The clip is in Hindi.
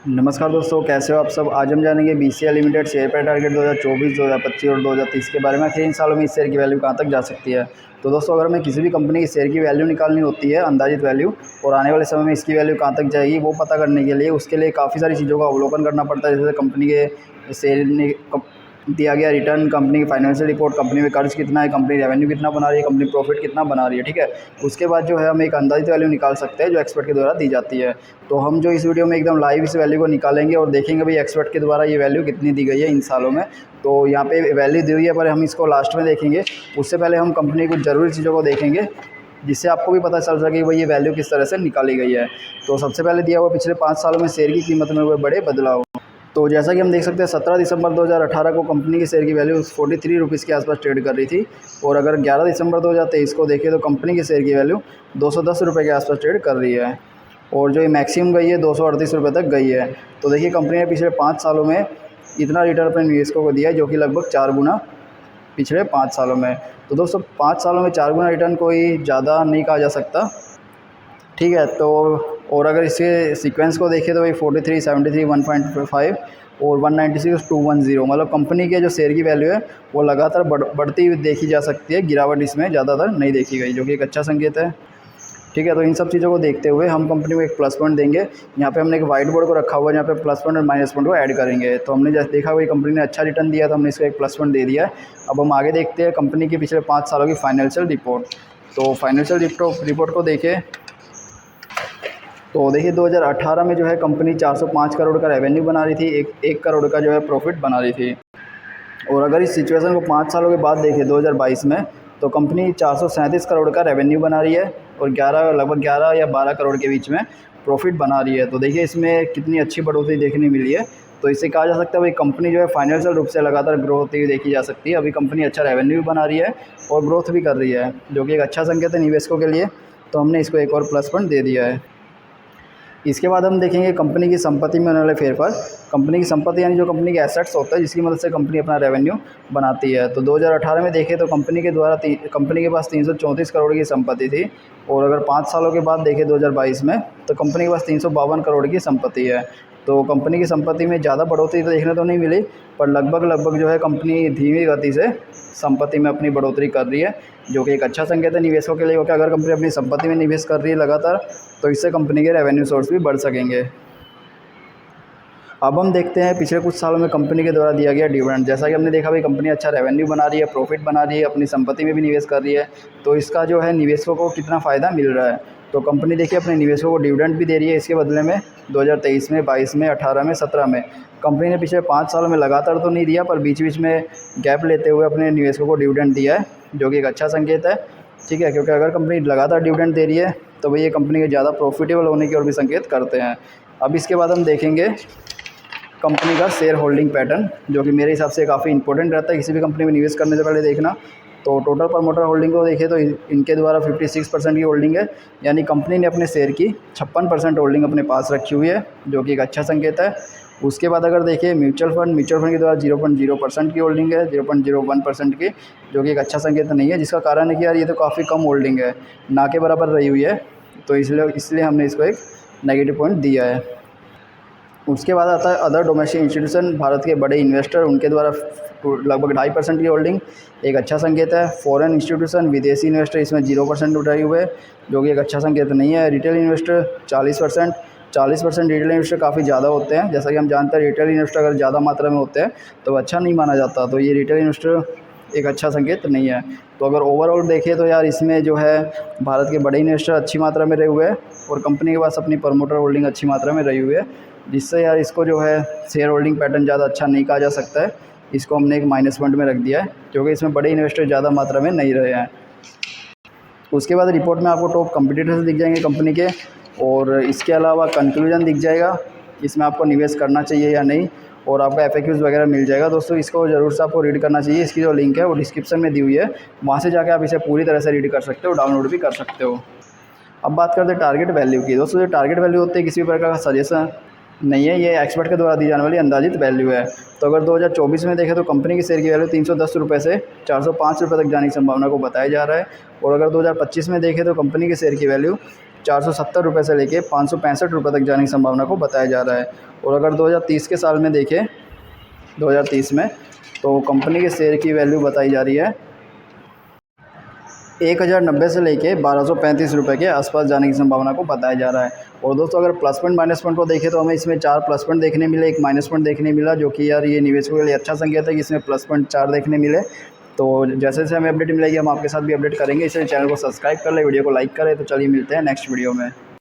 नमस्कार दोस्तों, कैसे हो आप सब। आज हम जानेंगे BCL limited share price target 2024, 2025 और 2030 के बारे में। आखिर इन सालों में इस शेयर की वैल्यू कहां तक जा सकती है। तो दोस्तों, अगर हमें किसी भी कंपनी की शेयर की वैल्यू निकालनी होती है, अंदाजित वैल्यू, और आने वाले समय में इसकी वैल्यू कहां तक जाएगी वो पता करने के लिए उसके लिए काफ़ी सारी चीज़ों का अवलोकन करना पड़ता है। जैसे कंपनी के शेयर ने दिया गया रिटर्न, कंपनी की फाइनेंशियल रिपोर्ट, कंपनी में कर्ज कितना है, कंपनी रेवेन्यू कितना बना रही है, कंपनी प्रॉफिट कितना बना रही है। ठीक है, उसके बाद जो है हम एक अंदाजित वैल्यू निकाल सकते हैं जो एक्सपर्ट के द्वारा दी जाती है। तो हम जो इस वीडियो में एकदम लाइव इस वैल्यू को निकालेंगे और देखेंगे भाई एक्सपर्ट के द्वारा ये वैल्यू कितनी दी गई है इन सालों में। तो यहाँ पे वैल्यू दी हुई है, पर हम इसको लास्ट में देखेंगे। उससे पहले हम कंपनी की कुछ ज़रूरी चीज़ों को देखेंगे जिससे आपको भी पता चल सके कि भाई ये वैल्यू किस तरह से निकाली गई है। तो सबसे पहले दिया हुआ पिछले 5 सालों में शेयर की कीमत में हुए बड़े बदलाव। तो जैसा कि हम देख सकते हैं 17 दिसंबर 2018 को कंपनी की शेयर की वैल्यू 43 रुपीज़ के आसपास ट्रेड कर रही थी। और अगर 11 दिसंबर 2023 को देखें तो कंपनी की शेयर की वैल्यू 210 रुपये के आसपास ट्रेड कर रही है। और जो ये मैक्सिमम गई है 238 रुपये तक गई है। तो देखिए, कंपनी ने पिछले 5 सालों में इतना रिटर्न अपने निवेशकों को दिया है, जो कि लगभग 4 गुना पिछले 5 सालों में। तो दोस्तों, 5 सालों में 4 गुना रिटर्न कोई ज़्यादा नहीं कहा जा सकता। ठीक है, तो और अगर इसके सीक्वेंस को देखें तो भाई 43, 73, 1.5 और 196, 210, मतलब कंपनी के जो शेयर की वैल्यू है वो लगातार बढ़ती हुई देखी जा सकती है। गिरावट इसमें ज़्यादातर नहीं देखी गई, जो कि एक अच्छा संकेत है। ठीक है, तो इन सब चीज़ों को देखते हुए हम कंपनी को एक प्लस पॉइंट देंगे। यहाँ पे हमने एक वाइट बोर्ड को रखा हुआ है, जहाँ पे प्लस पॉइंट और माइनस पॉइंट को ऐड करेंगे। तो हमने जैसे देखा भाई कंपनी ने अच्छा रिटर्न दिया, तो हमने इसको एक प्लस पॉइंट दे दिया है। अब हम आगे देखते हैं कंपनी के पिछले 5 सालों की फाइनेंशियल रिपोर्ट। तो फाइनेंशियल रिपोर्ट को देखें तो देखिए 2018 में जो है कंपनी 405 करोड़ का रेवेन्यू बना रही थी, 1 करोड़ का जो है प्रॉफिट बना रही थी। और अगर इस सिचुएशन को 5 सालों के बाद देखें 2022 में, तो कंपनी 437 करोड़ का रेवेन्यू बना रही है और लगभग 11 या 12 करोड़ के बीच में प्रॉफिट बना रही है। तो देखिए इसमें कितनी अच्छी बढ़ोतरी देखने मिली है। तो इससे कहा जा सकता है भाई कंपनी जो है फाइनेंशियल रूप से लगातार ग्रो होती हुई देखी जा सकती है। अभी कंपनी अच्छा रेवेन्यू भी बना रही है और ग्रोथ भी कर रही है, जो कि एक अच्छा संकेत है निवेशकों के लिए। तो हमने इसको एक और प्लस पॉइंट दे दिया है। इसके बाद हम देखेंगे कंपनी की संपत्ति में होने वाले फेरफार। कंपनी की संपत्ति यानी जो कंपनी के एसेट्स होता है जिसकी मदद से कंपनी अपना रेवेन्यू बनाती है। तो 2018 में देखें तो कंपनी के पास 334 करोड़ की संपत्ति थी। और अगर 5 सालों के बाद देखें 2022 में, तो कंपनी के पास 352 करोड़ की संपत्ति है। तो कंपनी की संपत्ति में ज़्यादा बढ़ोतरी तो देखने तो नहीं मिली, पर लगभग जो है कंपनी धीमी गति से संपत्ति में अपनी बढ़ोतरी कर रही है, जो कि एक अच्छा संकेत है निवेशकों के लिए। क्योंकि अगर कंपनी अपनी संपत्ति में निवेश कर रही है लगातार, तो इससे कंपनी के रेवेन्यू सोर्स भी बढ़ सकेंगे। अब हम देखते हैं पिछले कुछ सालों में कंपनी के द्वारा दिया गया डिविडेंड। जैसा कि हमने देखा भाई कंपनी अच्छा रेवेन्यू बना रही है, प्रॉफिट बना रही है, अपनी संपत्ति में भी निवेश कर रही है। तो इसका जो है निवेशकों को कितना फ़ायदा मिल रहा है। तो कंपनी देखिए अपने निवेशकों को डिविडेंड भी दे रही है इसके बदले में। 2023 में, 22 में, 18 में, 17 में कंपनी ने पिछले 5 सालों में लगातार तो नहीं दिया, पर बीच बीच में गैप लेते हुए अपने निवेशकों को डिविडेंड दिया है, जो कि एक अच्छा संकेत है। ठीक है, क्योंकि अगर कंपनी लगातार डिविडेंड दे रही है तो भाई ये कंपनी के ज़्यादा प्रॉफिटेबल होने की ओर भी संकेत करते हैं। अब इसके बाद हम देखेंगे कंपनी का शेयर होल्डिंग पैटर्न, जो कि मेरे हिसाब से काफ़ी इंपॉर्टेंट रहता है किसी भी कंपनी में निवेश करने से पहले देखना। तो टोटल प्रमोटर होल्डिंग को देखें तो इनके द्वारा 56% की होल्डिंग है, यानी कंपनी ने अपने शेयर की 56% होल्डिंग अपने पास रखी हुई है, जो कि एक अच्छा संकेत है। उसके बाद अगर देखें म्यूचुअल फंड के द्वारा 0.0% की होल्डिंग है, 0.01% की, जो कि एक अच्छा संकेत नहीं है। जिसका कारण है कि यार ये तो काफ़ी कम होल्डिंग है, ना के बराबर रही हुई है। तो इसलिए हमने इसको एक नेगेटिव पॉइंट दिया है। उसके बाद आता है अदर डोमेस्टिक इंस्टीट्यूशन, भारत के बड़े इन्वेस्टर, उनके द्वारा लगभग 2.5% की होल्डिंग, एक अच्छा संकेत है। फॉरेन इंस्टीट्यूशन, विदेशी इन्वेस्टर इसमें 0% उठाए हुए, जो कि एक अच्छा संकेत नहीं है। रिटेल इन्वेस्टर 40% रिटेल इन्वेस्टर काफ़ी ज़्यादा होते हैं। जैसा कि हम जानते हैं रिटेल इन्वेस्टर अगर ज़्यादा मात्रा में होते हैं तो अच्छा नहीं माना जाता। तो ये रिटेल इन्वेस्टर एक अच्छा संकेत नहीं है। तो अगर ओवरऑल देखें तो यार इसमें जो है भारत के बड़े इन्वेस्टर अच्छी मात्रा में रहे हुए हैं और कंपनी के पास अपनी प्रमोटर होल्डिंग अच्छी मात्रा में रही हुई है, जिससे यार इसको जो है शेयर होल्डिंग पैटर्न ज़्यादा अच्छा नहीं कहा जा सकता है। इसको हमने एक माइनस पॉइंट में रख दिया है, क्योंकि इसमें बड़े इन्वेस्टर ज़्यादा मात्रा में नहीं रहे हैं। उसके बाद रिपोर्ट में आपको टॉप कंपटीटर्स दिख जाएंगे कंपनी के, और इसके अलावा कंक्लूजन दिख जाएगा, इसमें आपको निवेश करना चाहिए या नहीं, और आपका FAQs वगैरह मिल जाएगा। दोस्तों इसको ज़रूर से आपको रीड करना चाहिए। इसकी जो लिंक है वो डिस्क्रिप्शन में दी हुई है, वहाँ से जाकर आप इसे पूरी तरह से रीड कर सकते हो, डाउनलोड भी कर सकते हो। अब बात करते हैं टारगेट वैल्यू की। दोस्तों जो टारगेट वैल्यू होती है किसी भी प्रकार का सजेशन नहीं है, ये एक्सपर्ट के द्वारा दी जाने वाली अंदाजित वैल्यू है। तो अगर 2024 में देखें तो कंपनी की शेयर की वैल्यू 310 रुपये से 405 रुपये तक जाने की संभावना को बताया जा रहा है। और अगर 2025 में देखें तो कंपनी की शेयर की वैल्यू ₹470 से लेके ₹565 तक जाने की संभावना को बताया जा रहा है। और अगर 2030 के साल में देखें, 2030 में तो कंपनी के शेयर की वैल्यू बताई जा रही है 1090 से लेके ₹1235 के आसपास जाने की संभावना को बताया जा रहा है। और दोस्तों अगर प्लस पॉइंट माइनस पॉइंट को देखें तो हमें इसमें 4 प्लस पॉइंट देखने मिले, 1 माइनस पॉइंट देखने मिला, जो कि यार ये निवेशकों के लिए अच्छा संकेत है कि इसमें प्लस पॉइंट 4 देखने मिले। तो जैसे जैसे हमें अपडेट मिलेगी हम आपके साथ भी अपडेट करेंगे। इसलिए चैनल को सब्सक्राइब कर ले, वीडियो को लाइक करें। तो चलिए मिलते हैं नेक्स्ट वीडियो में।